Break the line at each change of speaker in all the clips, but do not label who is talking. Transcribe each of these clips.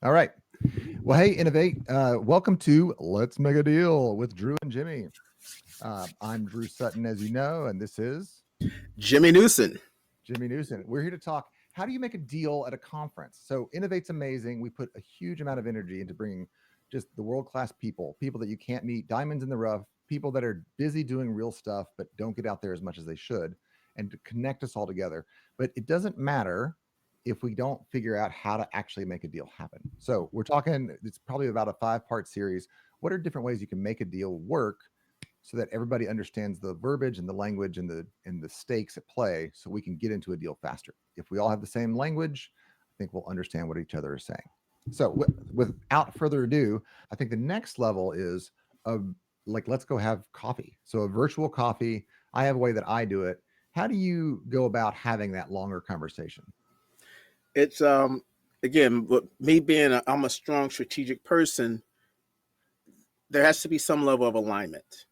All right. Well, hey, Innovate. Welcome to Let's Make a Deal with Drew and Jimmy. I'm Drew Sutton, as you know, and this is
Jimmy Newson.
Jimmy Newson. We're here to talk. How do you make a deal at a conference? So, Innovate's amazing. We put a huge amount of energy into bringing just the world class people that you can't meet, diamonds in the rough, people that are busy doing real stuff but don't get out there as much as they should, and to connect us all together. But it doesn't matter if we don't figure out how to actually make a deal happen. So, we're talking, it's probably about a 5-part series. What are different ways you can make a deal work so that everybody understands the verbiage and the language and the stakes at play so we can get into a deal faster? If we all have the same language, I think we'll understand what each other is saying. So without further ado, I think the next level is like, let's go have coffee. So a virtual coffee. I have a way that I do it. How do you go about having that longer conversation?
It's again, me being I'm a strong strategic person. There has to be some level of alignment,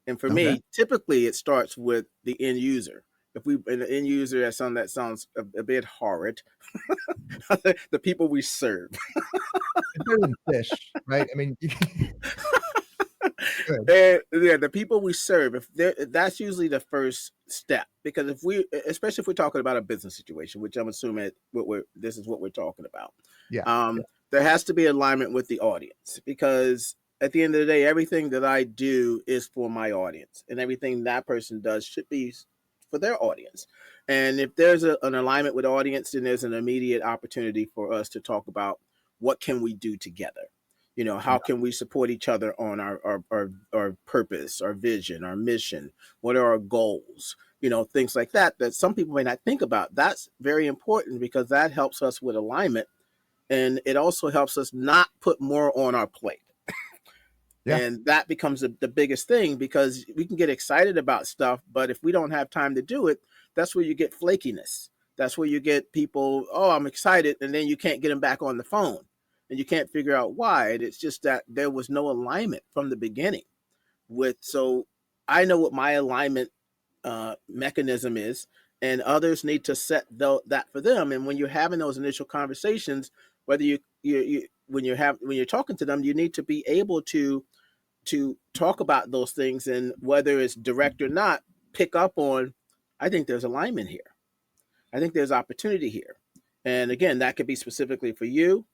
and for
Okay.
me, typically it starts with the end user. If we an end user, that sounds a bit horrid. The people we serve.
It's better than fish, right? I mean, good.
And yeah, the people we serve, that's usually the first step. Because especially if we're talking about a business situation, which I'm assuming this is what we're talking about,
Yeah.
there has to be alignment with the audience. Because at the end of the day, everything that I do is for my audience, and everything that person does should be for their audience. And if there's an alignment with the audience, then there's an immediate opportunity for us to talk about what can we do together. How can we support each other on our purpose, our vision, our mission? What are our goals? Things like that some people may not think about. That's very important because that helps us with alignment, and it also helps us not put more on our plate.
Yeah.
And that becomes the biggest thing, because we can get excited about stuff, but if we don't have time to do it, that's where you get flakiness. That's where you get people, oh, I'm excited, and then you can't get them back on the phone. And you can't figure out why. And it's just that there was no alignment from the beginning. So I know what my alignment mechanism is, and others need to set that for them. And when you're having those initial conversations, whether when you're talking to them, you need to be able to talk about those things, and whether it's direct or not, pick up on, I think there's alignment here. I think there's opportunity here. And again, that could be specifically for you,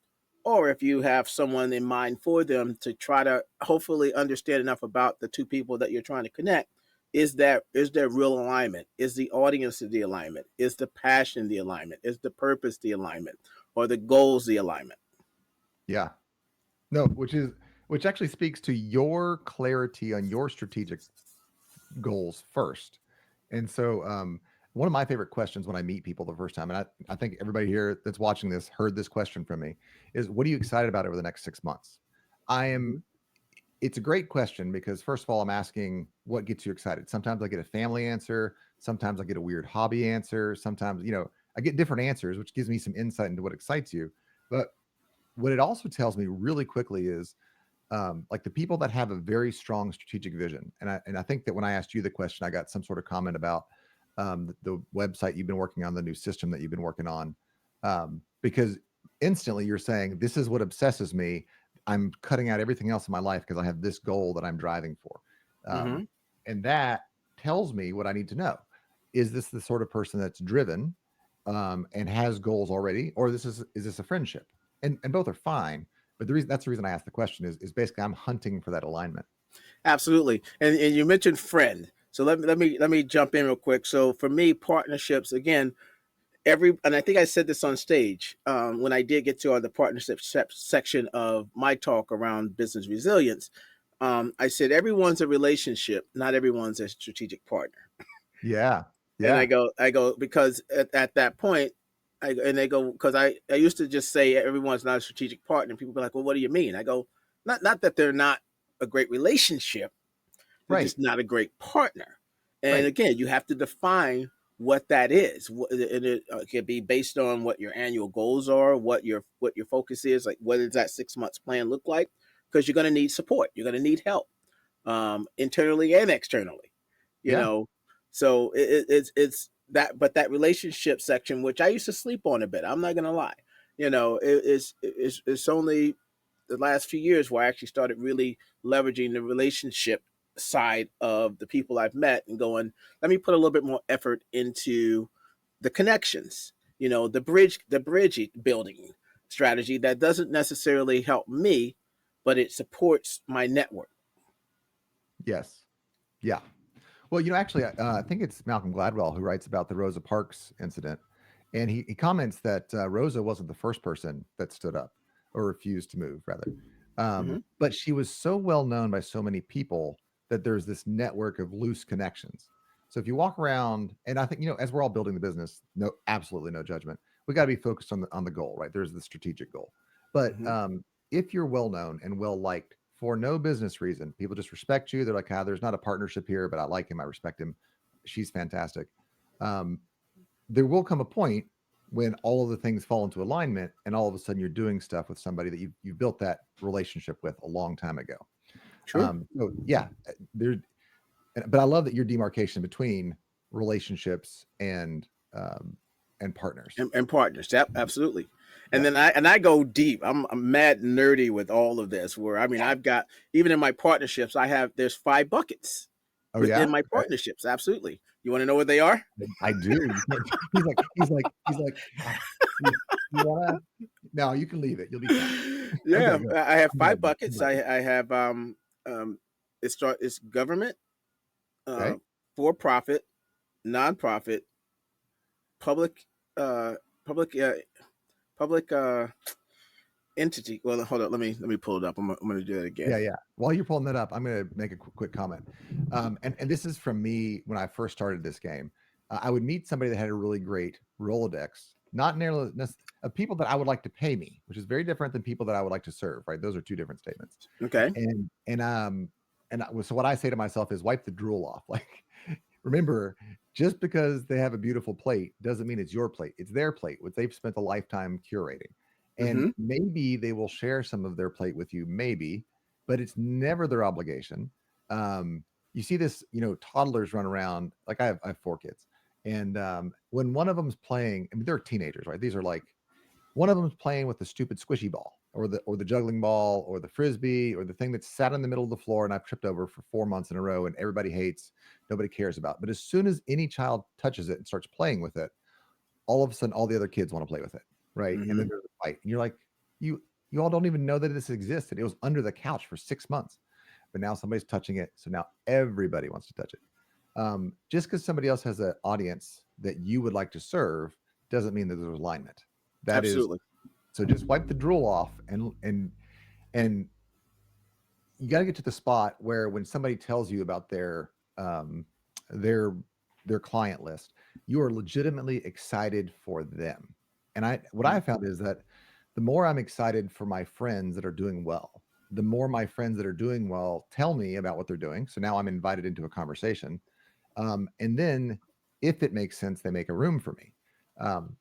or if you have someone in mind for them, to try to hopefully understand enough about the two people that you're trying to connect. Is there real alignment? Is the audience the alignment? Is the passion the alignment? Is the purpose the alignment? Or the goals the alignment?
Yeah. No, which actually speaks to your clarity on your strategic goals first. And so one of my favorite questions when I meet people the first time, and I think everybody here that's watching this heard this question from me, is what are you excited about over the next 6 months? It's a great question because first of all, I'm asking what gets you excited. Sometimes I get a family answer. Sometimes I get a weird hobby answer. Sometimes, I get different answers, which gives me some insight into what excites you. But what it also tells me really quickly is like the people that have a very strong strategic vision. And I think that when I asked you the question, I got some sort of comment about the website you've been working on, the new system that you've been working on, because instantly you're saying, this is what obsesses me. I'm cutting out everything else in my life because I have this goal that I'm driving for. And that tells me what I need to know. Is this the sort of person that's driven and has goals already, or is this a friendship? And both are fine. But that's the reason I asked the question is basically I'm hunting for that alignment.
Absolutely. And you mentioned friend. So let me jump in real quick. So for me, partnerships, again, and I think I said this on stage when I did get to the partnership section of my talk around business resilience. I said everyone's a relationship, not everyone's a strategic partner.
Yeah.
And I go because at that point, and they go, because I used to just say everyone's not a strategic partner. People be like, well, what do you mean? I go, not that they're not a great relationship, they're just not a great partner. And again, you have to define what that is. And it can be based on what your annual goals are, what your focus is, like what does that 6 months plan look like? Because you're going to need support, you're going to need help, internally and externally. So it's that, but that relationship section, which I used to sleep on a bit, I'm not going to lie. It's only the last few years where I actually started really leveraging the relationship side of the people I've met and going, let me put a little bit more effort into the connections, the bridge building strategy that doesn't necessarily help me, but it supports my network.
Yes. Yeah. Well, actually, I think it's Malcolm Gladwell who writes about the Rosa Parks incident, and he comments that Rosa wasn't the first person that stood up or refused to move, rather,
Hmm.
but she was so well known by so many people that there's this network of loose connections. So if you walk around, and I think as we're all building the business, no, absolutely no judgment. We got to be focused on the goal, right? There's the strategic goal, but
Hmm.
if you're well known and well liked for no business reason, people just respect you. They're like, there's not a partnership here, but I like him. I respect him. She's fantastic. Um, there will come a point when all of the things fall into alignment, and all of a sudden you're doing stuff with somebody that you built that relationship with a long time ago.
True.
So yeah, there. But I love that your demarcation between relationships and partners.
And partners. Yep, absolutely. And
Yeah.
then I go deep. I'm mad nerdy with all of this. Where I mean, I've got, even in my partnerships, there's 5 buckets
Oh
within
yeah.
my
Okay.
partnerships. Absolutely. You want to know what they are?
I do. You can't, he's like, you wanna? No, you can leave it. You'll be fine. Okay,
Yeah,
good.
I have
I'm
five
ready. I'm
buckets. I,
ready.
I have it's government, uh,
Okay.
for profit, nonprofit, public, uh, public, public entity. Well, hold on. Let me pull it up. I'm gonna do it
Yeah,
again.
yeah. While you're pulling that up, I'm going to make a quick comment. And this is from me when I first started this game. I would meet somebody that had a really great Rolodex, not nearly of people that I would like to pay me, which is very different than people that I would like to serve. Right? Those are two different statements.
Okay.
So what I say to myself is wipe the drool off. Like, remember, just because they have a beautiful plate doesn't mean it's your plate. It's their plate, which they've spent a lifetime curating. And
Mm-hmm.
maybe they will share some of their plate with you, maybe, but it's never their obligation. You see this, toddlers run around. Like I have 4 kids, and when one of them's playing, I mean, they're teenagers, right? These are like one of them's playing with the stupid squishy ball or the juggling ball or the frisbee or the thing that's sat in the middle of the floor and I've tripped over for 4 months in a row and everybody hates, nobody cares about. But as soon as any child touches it and starts playing with it, all of a sudden all the other kids want to play with it, right? And
Mm-hmm.
then there's a fight, and you're like, you all don't even know that this existed. It was under the couch for 6 months, but now somebody's touching it, so now everybody wants to touch it. Just because somebody else has an audience that you would like to serve doesn't mean that there's alignment. That is,
Absolutely.
so just wipe the drool off, and you got to get to the spot where when somebody tells you about um their their client list, you are legitimately excited for them. And what I found is that the more I'm excited for my friends that are doing well, the more my friends that are doing well tell me about what they're doing. So now I'm invited into a conversation. And then if it makes sense, they make a room for me.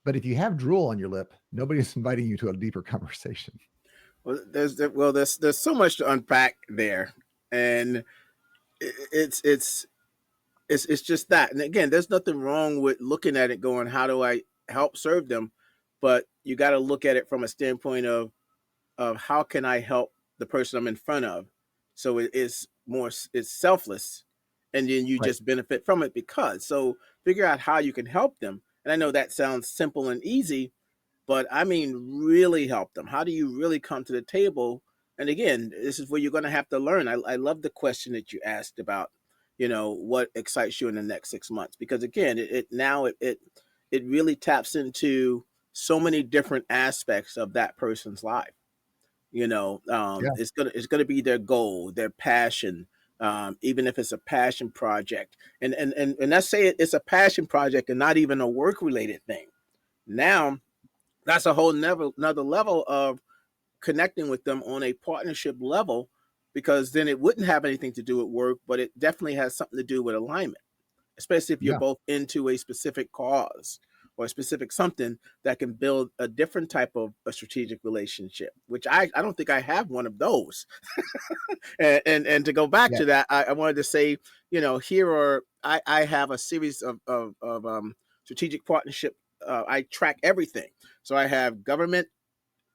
But if you have drool on your lip, nobody's inviting you to a deeper conversation.
Well, there's so much to unpack there, and it's just that. And again, there's nothing wrong with looking at it, going, how do I help serve them? But you got to look at it from a standpoint of how can I help the person I'm in front of. So it's selfless, and then you
Right.
just benefit from it, because so figure out how you can help them. And I know that sounds simple and easy, but I mean, really help them. How do you really come to the table? And again, this is where you're going to have to learn. I love the question that you asked about, what excites you in the next 6 months, because again, it really taps into so many different aspects of that person's life.
Yeah.
It's gonna be their goal, their passion. Even if it's a passion project, and let's say it's a passion project and not even a work related thing. Now that's a whole another level of connecting with them on a partnership level, because then it wouldn't have anything to do with work, but it definitely has something to do with alignment, especially if you're
Yeah.
both into a specific cause or a specific something that can build a different type of a strategic relationship, which I don't think I have one of those. And to go back
Yeah.
to that, I wanted to say, here are I have a series of strategic partnership. I track everything. So I have government,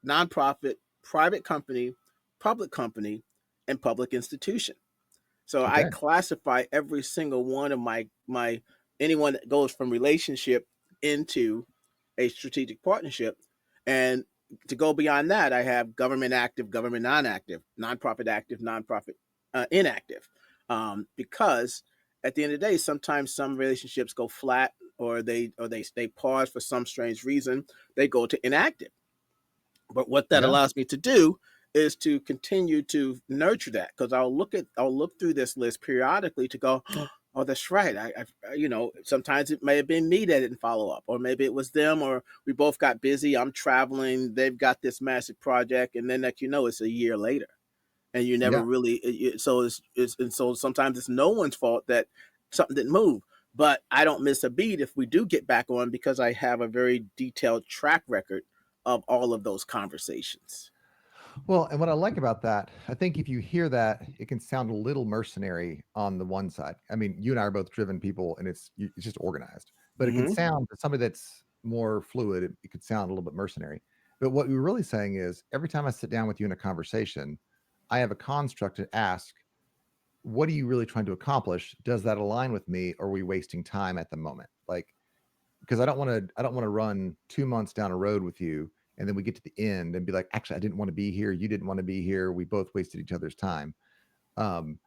nonprofit, private company, public company, and public institution. So I
Okay.
classify every single one of my anyone that goes from relationship into a strategic partnership. And to go beyond that, I have government active, government non-active, nonprofit active, nonprofit inactive. Because at the end of the day, sometimes some relationships go flat, or they pause for some strange reason. They go to inactive. But what that
Yeah.
allows me to do is to continue to nurture that, because I'll look through this list periodically to go, oh, that's right. Sometimes it may have been me that didn't follow up, or maybe it was them, or we both got busy. I'm traveling. They've got this massive project, and then that it's a year later, and you never
Yeah.
really. So and so sometimes it's no one's fault that something didn't move. But I don't miss a beat if we do get back on, because I have a very detailed track record of all of those conversations.
Well, and what I like about that, I think if you hear that, it can sound a little mercenary on the one side. I mean, you and I are both driven people, and it's just organized. But it can
Hmm.
sound to somebody that's more fluid, it could sound a little bit mercenary. But what we're really saying is, every time I sit down with you in a conversation, I have a construct to ask, what are you really trying to accomplish? Does that align with me, or are we wasting time at the moment? Like, because I don't want to run 2 months down a road with you, and then we get to the end and be like, actually, I didn't want to be here. You didn't want to be here. We both wasted each other's time. Um,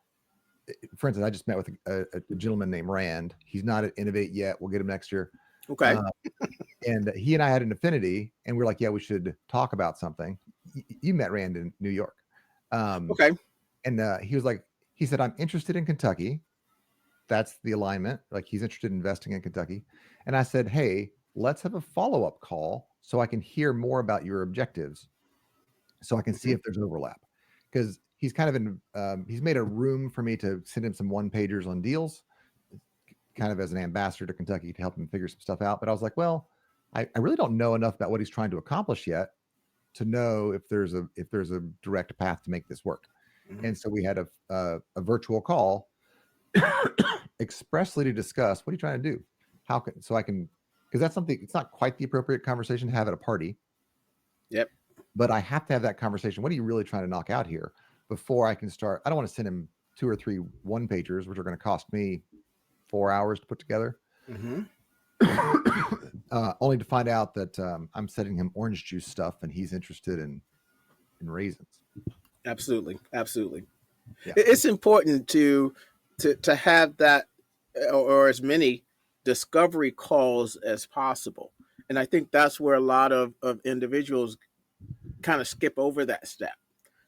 for instance, I just met with a gentleman named Rand. He's not at Innovate yet. We'll get him next year.
Okay.
Uh, and he and I had an affinity, and we're like, yeah, we should talk about something. You met Rand in New York. Um,
Okay.
and he was like, he said, I'm interested in Kentucky. That's the alignment. Like, he's interested in investing in Kentucky. And I said, hey, let's have a follow-up call so I can hear more about your objectives, so I can see
Mhm.
if there's overlap. Because he's kind of he's made a room for me to send him some one pagers on deals, kind of as an ambassador to Kentucky to help him figure some stuff out. But I was like, well, I really don't know enough about what he's trying to accomplish yet to know if there's a direct path to make this work.
Mhm.
And so we had a virtual call expressly to discuss, what are you trying to do? How can so I can, because that's something, it's not quite the appropriate conversation to have at a party,
Yep.
but I have to have that conversation. What are you really trying to knock out here before I can start? I don't want to send him 2 or 3 one pagers, which are going to cost me 4 hours to put together,
Hmm.
only to find out that I'm sending him orange juice stuff and he's interested in raisins.
Absolutely. Absolutely.
Yeah.
It's important to have that, or as many discovery calls as possible. And I think that's where a lot of individuals kind of skip over that step.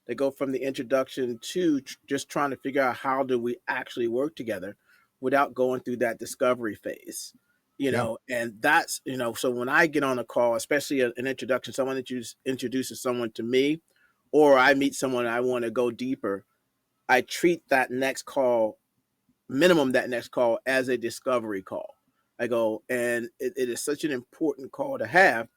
They go from the introduction to just trying to figure out how do we actually work together without going through that discovery phase.
Yeah.
And that's, so when I get on a call, especially an introduction, someone that introduces someone to me, or I meet someone and I want to go deeper, I treat that next call, minimum that next call, as a discovery call. I go, and it is such an important call to have.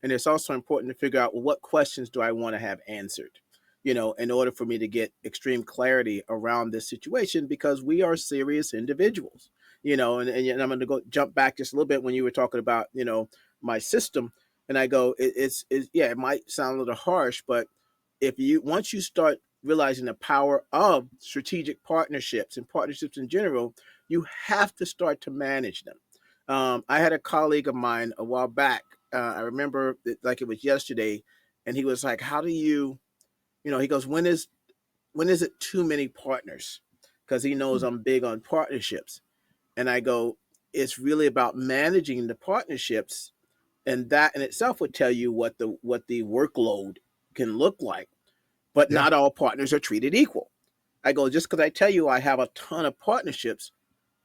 And it's also important to figure out, well, what questions do I want to have answered, in order for me to get extreme clarity around this situation, because we are serious individuals, and I'm going to jump back just a little bit when you were talking about, my system. And I go, yeah, it might sound a little harsh, but once you start realizing the power of strategic partnerships and partnerships in general, you have to start to manage them. I had a colleague of mine a while back. I remember it like it was yesterday, and he was like, "How do you, He goes, when is it too many partners?" Because he knows I'm big on partnerships, and I go, "It's really about managing the partnerships, and that in itself would tell you what the workload can look like. But
Yeah.
not all partners are treated equal." I go, just because I tell you I have a ton of partnerships,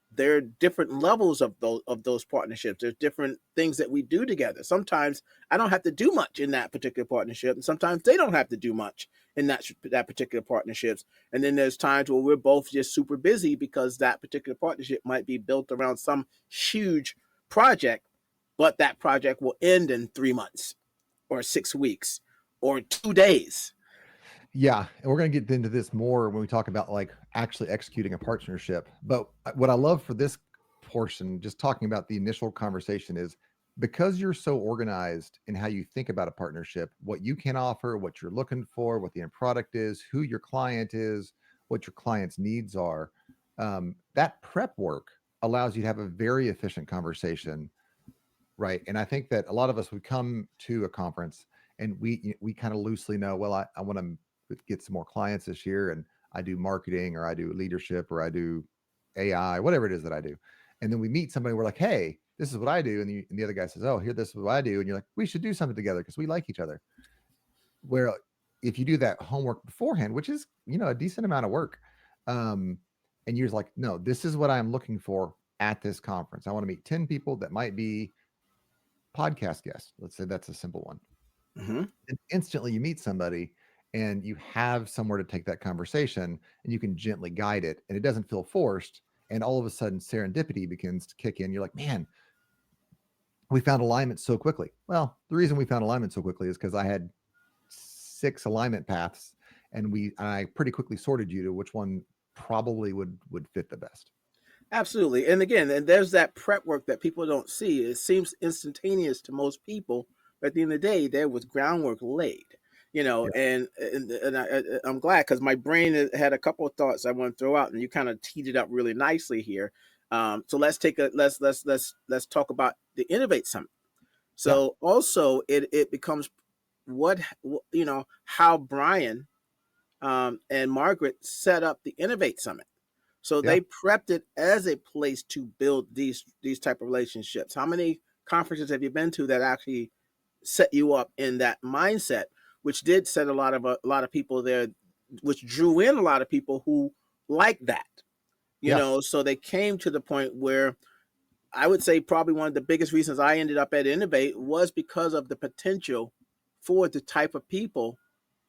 there are different levels of those partnerships. There's different things that we do together. Sometimes I don't have to do much in that particular partnership, and sometimes they don't have to do much in that particular partnerships. And then there's times where we're both just super busy because that particular partnership might be built around some huge project, but that project will end in 3 months or 6 weeks or 2 days.
Yeah, and we're going to get into this more when we talk about like actually executing a partnership. But what I love for this portion, just talking about the initial conversation, is because you're so organized in how you think about a partnership, what you can offer, what you're looking for, what the end product is, who your client is, what your client's needs are, that prep work allows you to have a very efficient conversation, right? And I think that a lot of us would come to a conference and we kind of loosely know, well, I want to get some more clients this year, and I do marketing or I do leadership or I do AI, whatever it is that I do. And then we meet somebody, we're like, hey, this is what I do. And the other guy says, oh, here, this is what I do. And you're like, we should do something together because we like each other. Where if you do that homework beforehand, which is, a decent amount of work, um, and you're just like, no, this is what I'm looking for at this conference. I want to meet 10 people that might be podcast guests. Let's say that's a simple one.
Mm-hmm.
And instantly you meet somebody and you have somewhere to take that conversation and you can gently guide it and it doesn't feel forced. And all of a sudden serendipity begins to kick in. You're like, man, we found alignment so quickly. Well, the reason we found alignment so quickly is because I had 6 alignment paths and I pretty quickly sorted you to which one probably would fit the best.
Absolutely. And again, and there's that prep work that people don't see. It seems instantaneous to most people, but at the end of the day, there was groundwork laid.
Yeah.
I'm glad because my brain had a couple of thoughts I want to throw out, and you kind of teed it up really nicely here. So let's talk about the Innovate Summit.
Yeah.
So also it becomes how Brian and Margaret set up the Innovate Summit. So
Yeah.
they prepped it as a place to build these type of relationships. How many conferences have you been to that actually set you up in that mindset, which did set a lot of people there, which drew in a lot of people who like that,
Yeah.
So they came to the point where I would say probably one of the biggest reasons I ended up at Innovate was because of the potential for the type of people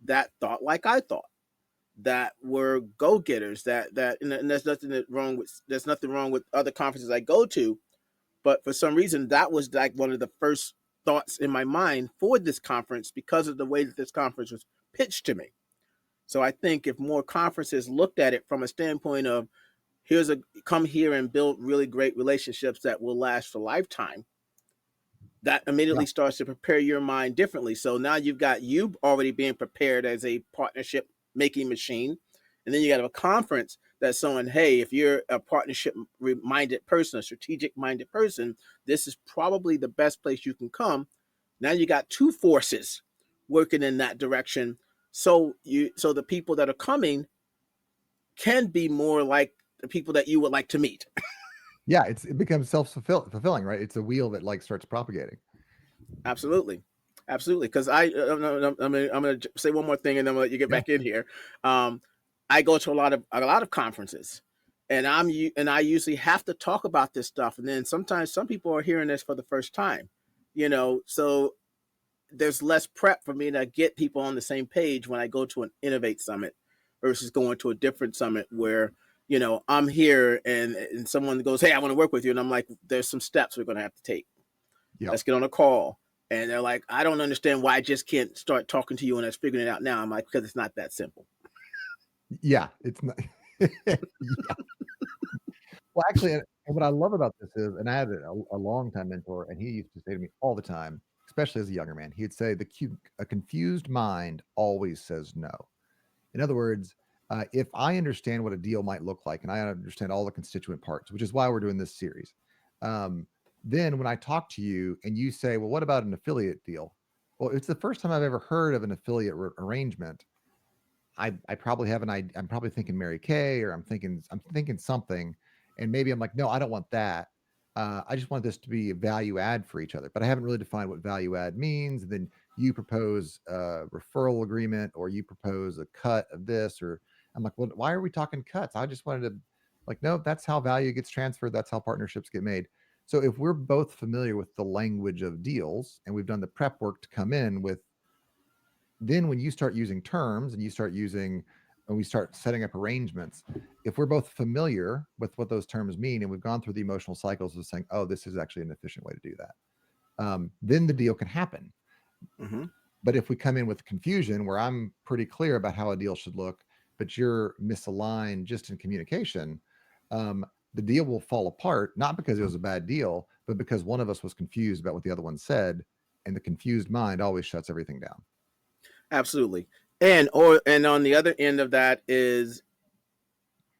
that thought like I thought, that were go-getters, and there's nothing wrong with other conferences I go to, but for some reason that was like one of the first thoughts in my mind for this conference because of the way that this conference was pitched to me. So I think if more conferences looked at it from a standpoint of here's a come here and build really great relationships that will last for a lifetime, that
Yeah.
immediately starts to prepare your mind differently. So now you've got you already being prepared as a partnership making machine. And then you got a conference that's showing, hey, if you're a partnership minded person, a strategic minded person, this is probably the best place you can come. Now you got two forces working in that direction. So the people that are coming can be more like the people that you would like to meet.
Yeah. It becomes fulfilling, right? It's a wheel that like starts propagating.
Absolutely, absolutely. Because I'm gonna say one more thing, and then I'm gonna let you get
Yeah.
back in here. Um, I go to a lot of conferences, and I usually have to talk about this stuff, and then sometimes some people are hearing this for the first time, So there's less prep for me to get people on the same page when I go to an Innovate Summit versus going to a different summit where I'm here and someone goes, hey, I want to work with you, and I'm like, there's some steps we're going to have to take.
Yeah.
Let's get on a call. And they're like, I don't understand why I just can't start talking to you and I was figuring it out now. I'm like, because it's not that simple.
Yeah. It's not. Yeah. Well, actually, and what I love about this is, and I had a longtime mentor, and he used to say to me all the time, especially as a younger man, he'd say, a confused mind always says no. In other words, if I understand what a deal might look like and I understand all the constituent parts, which is why we're doing this series, um, then when I talk to you and you say, well, what about an affiliate deal? Well, it's the first time I've ever heard of an affiliate arrangement. I probably have I'm probably thinking Mary Kay, or I'm thinking something, and maybe I'm like, no, I don't want that. I just want this to be a value add for each other, but I haven't really defined what value add means. And then you propose a referral agreement, or you propose a cut of this, or I'm like, well, why are we talking cuts? I just wanted to, like, no, that's how value gets transferred. That's how partnerships get made. So if we're both familiar with the language of deals and we've done the prep work to come in with, then when you start using terms and we start setting up arrangements, if we're both familiar with what those terms mean and we've gone through the emotional cycles of saying, oh, this is actually an efficient way to do that, then the deal can happen.
Mm-hmm.
But if we come in with confusion where I'm pretty clear about how a deal should look, but you're misaligned just in communication, um, the deal will fall apart, not because it was a bad deal, but because one of us was confused about what the other one said, and the confused mind always shuts everything down.
Absolutely. And on the other end of that is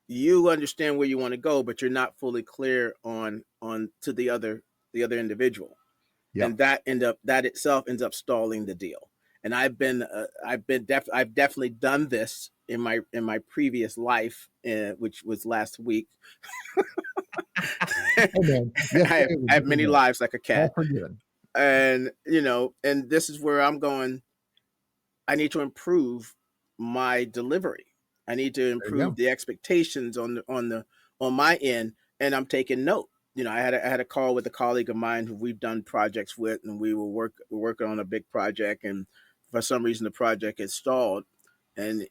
you understand where you want to go, but you're not fully clear on to the other individual,
Yep.
and that itself ends up stalling the deal. And I've definitely done this in my previous life, which was last week.
Hey man,
I
yesterday
have,
was
I
a
have
different
many
day.
lives like a
All
cat,
forgiven.
and and this is where I'm going. I need to improve my delivery. I need to
There you
improve
go.
the expectations on my end, and I'm taking note. I had a call with a colleague of mine who we've done projects with, and we're working on a big project, and for some reason the project is stalled, and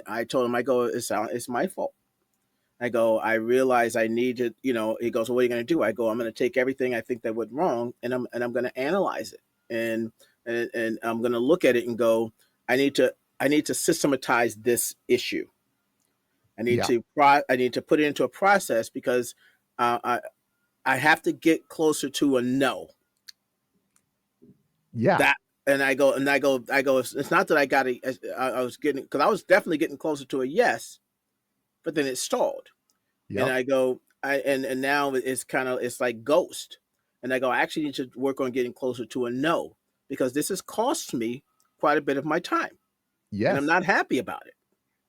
I told him, I go, it's my fault. I go, I realize I need to, he goes, well, what are you going to do? I go, I'm going to take everything I think that went wrong, and I'm going to analyze it, and I'm going to look at it and go, I need to systematize this issue.
Yeah.
I need to put it into a process because I have to get closer to a no.
Yeah.
That and I go. It's not that I got a. I was getting, because I was definitely getting closer to a yes, but then it stalled. And
Yep.
I go, and now it's like ghost. And I go, I actually need to work on getting closer to a no, because this has cost me quite a bit of my time, and I'm
Yes.
not happy about it.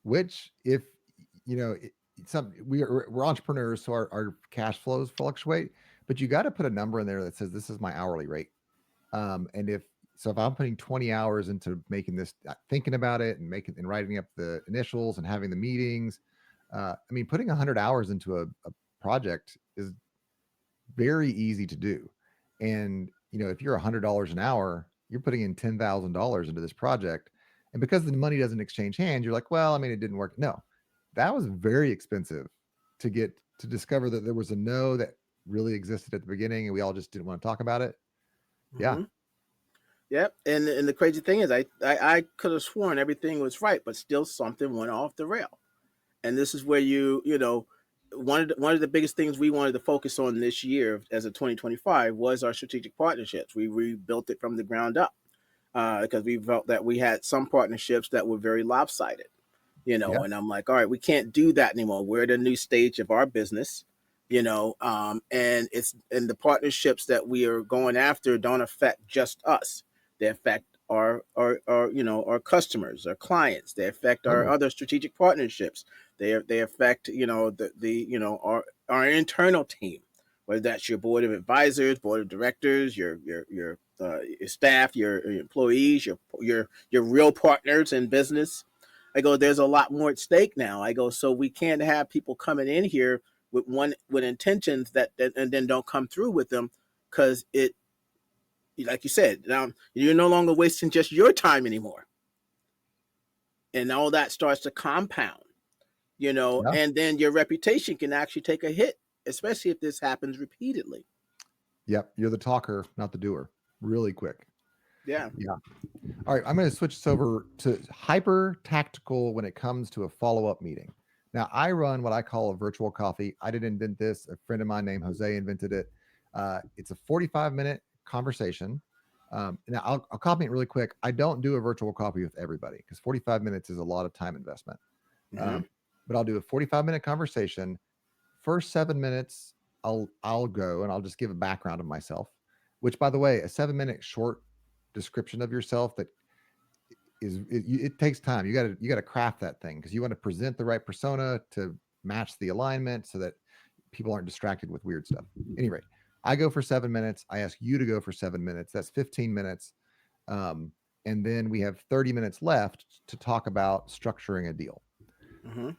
Which, if you know, some we're entrepreneurs, so our cash flows fluctuate. But you got to put a number in there that says this is my hourly rate. And if I'm putting 20 hours into making this, thinking about it and making and writing up the initials and having the meetings, I mean, putting 100 hours into a project is very easy to do. And if you're $100 an hour, you're putting in $10,000 into this project. And because the money doesn't exchange hands, you're like, well, I mean, it didn't work. No, that was very expensive to discover that there was a no that really existed at the beginning, and we all just didn't want to talk about it. Yeah.
Hmm. Yep. And the crazy thing is, I could have sworn everything was right, but still something went off the rail. And this is where one of the biggest things we wanted to focus on this year as a 2025 was our strategic partnerships. We rebuilt it from the ground up, because we felt that we had some partnerships that were very lopsided.
Yeah.
And I'm like, all right, we can't do that anymore. We're at a new stage of our business. And the partnerships that we are going after don't affect just us. They affect our customers, our clients. They affect our
Totally.
other strategic partnerships. They affect our internal team, whether that's your board of advisors, board of directors, your staff, your employees, your real partners in business. I go, there's a lot more at stake now. I go, so we can't have people coming in here with intentions that and then don't come through with them, because it, like you said, now you're no longer wasting just your time anymore, and all that starts to compound,
Yeah.
and then your reputation can actually take a hit, especially if this happens repeatedly.
Yep. You're the talker, not the doer. Really quick.
Yeah.
Yeah. All right. I'm going to switch this over to hyper tactical when it comes to a follow up meeting. Now, I run what I call a virtual coffee. I didn't invent this. A friend of mine named Jose invented it. It's a 45-minute conversation. Now, I'll copy it really quick. I don't do a virtual coffee with everybody because 45 minutes is a lot of time investment.
Hmm.
Um, but I'll do a 45-minute conversation. First 7 minutes, I'll go and I'll just give a background of myself. Which, by the way, a 7-minute short description of yourself that it takes time. You got to craft that thing because you want to present the right persona to match the alignment so that people aren't distracted with weird stuff. Anyway, I go for 7 minutes. I ask you to go for 7 minutes. That's 15 minutes. Um, and then we have 30 minutes left to talk about structuring a deal.
Hmm.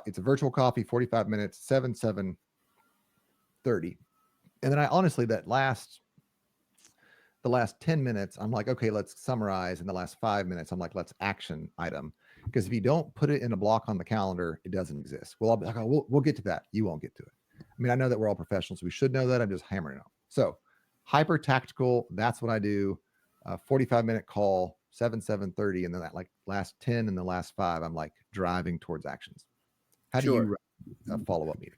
It's a virtual coffee, 45 minutes, 7, 30. And then I honestly, the last 10 minutes, I'm like, okay, let's summarize. In the last 5 minutes, I'm like, let's action item. Because if you don't put it in a block on the calendar, it doesn't exist. Well, I'll be like, oh, we'll get to that. You won't get to it. I mean, I know that we're all professionals. We should know that. I'm just hammering it on. So hyper tactical, that's what I do. 45-minute call, 7:30. And then that like last 10 and the last 5, I'm like driving towards actions. How do you
Sure.
run a follow-up meeting?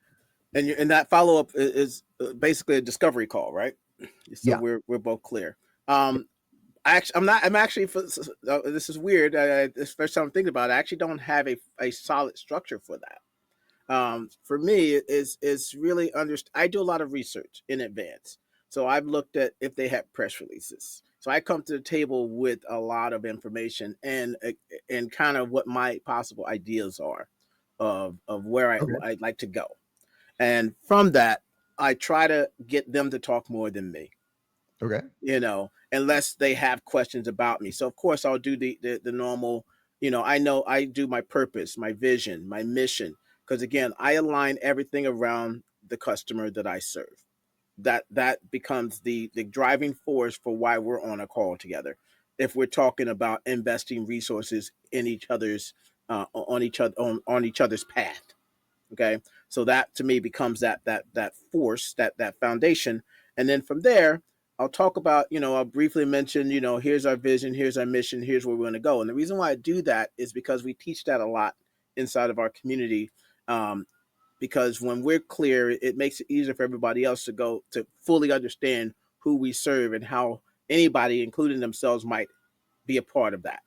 And that follow up is basically a discovery call, right? So
Yeah.
we're both clear. I'm actually this is weird. This first time I'm thinking about it, I actually don't have a solid structure for that. For me, is really I do a lot of research in advance. So I've looked at if they have press releases. So I come to the table with a lot of information and kind of what my possible ideas are of where
Okay.
I'd like to go. And from that, I try to get them to talk more than me,
Okay.
unless they have questions about me. So of course I'll do the normal, I know I do my purpose, my vision, my mission, because again, I align everything around the customer that I serve. That becomes the driving force for why we're on a call together. If we're talking about investing resources in each other's on each other's path. Okay. So that to me becomes that force, that foundation. And then from there, I'll talk about, I'll briefly mention, here's our vision, here's our mission, here's where we're going to go. And the reason why I do that is because we teach that a lot inside of our community. Because when we're clear, it makes it easier for everybody else to go to fully understand who we serve and how anybody, including themselves, might be a part of that.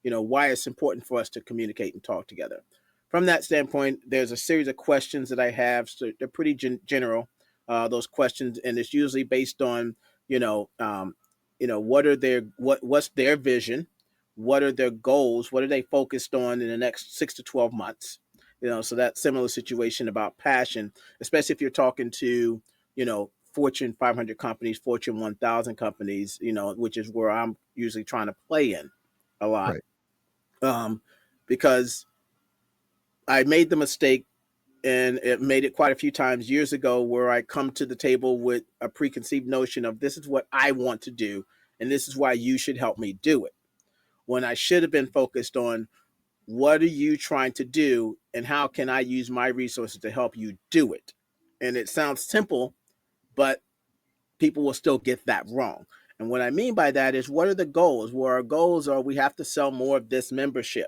Why it's important for us to communicate and talk together. From that standpoint, there's a series of questions that I have. So they're pretty general, those questions, and it's usually based on, what are what's their vision, what are their goals, what are they focused on in the next 6 to 12 months. So that similar situation about passion, especially if you're talking to, Fortune 500 companies, Fortune 1000 companies, which is where I'm usually trying to play in a lot,
Right.
um, because I made the mistake, and it made it quite a few times years ago, where I come to the table with a preconceived notion of this is what I want to do, and this is why you should help me do it. When I should have been focused on what are you trying to do, and how can I use my resources to help you do it. And it sounds simple, but people will still get that wrong. And what I mean by that is, what are the goals? Well, our goals are we have to sell more of this membership.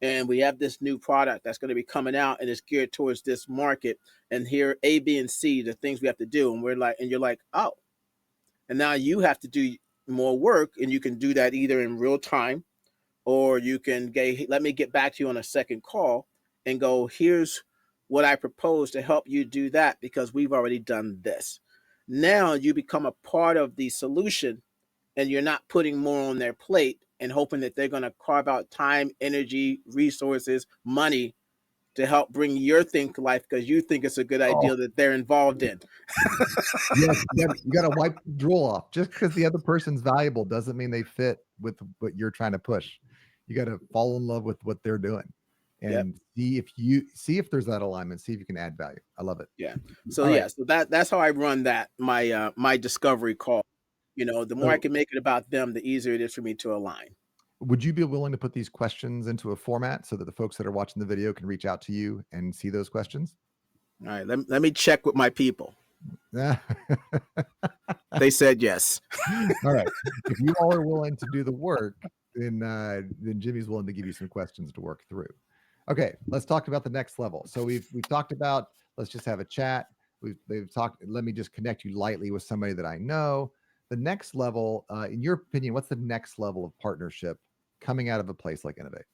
And we have this new product that's going to be coming out and it's geared towards this market. And here, A, B, and C, the things we have to do. And you're like, oh, and now you have to do more work. And you can do that either in real time, or you can let me get back to you on a second call and go, here's what I propose to help you do that because we've already done this. Now you become a part of the solution, and you're not putting more on their plate and hoping that they're going to carve out time, energy, resources, money to help bring your thing to life because you think it's a good
Oh,
idea that they're involved in.
yes. You gotta wipe the drool off. Just because the other person's valuable doesn't mean they fit with what you're trying to push. You gotta fall in love with what they're doing
Yep.
and see if there's that alignment, see if you can add value. I love it.
Yeah. So
All right.
yeah, so that's how I run that my discovery call. The more I
So
can make it about them, the easier it is for me to align.
would you be willing to put these questions into a format so that the folks that are watching the video can reach out to you and see those questions?
All right, let me check with my people.
Yeah.
They said yes.
All right. If you all are willing to do the work, then Jimmy's willing to give you some questions to work through. Okay, let's talk about the next level. So we've talked about let's just have a chat. They've talked. Let me just connect you lightly with somebody that I know. The next level, in your opinion, what's the next level of partnership coming out of a place like Innovate?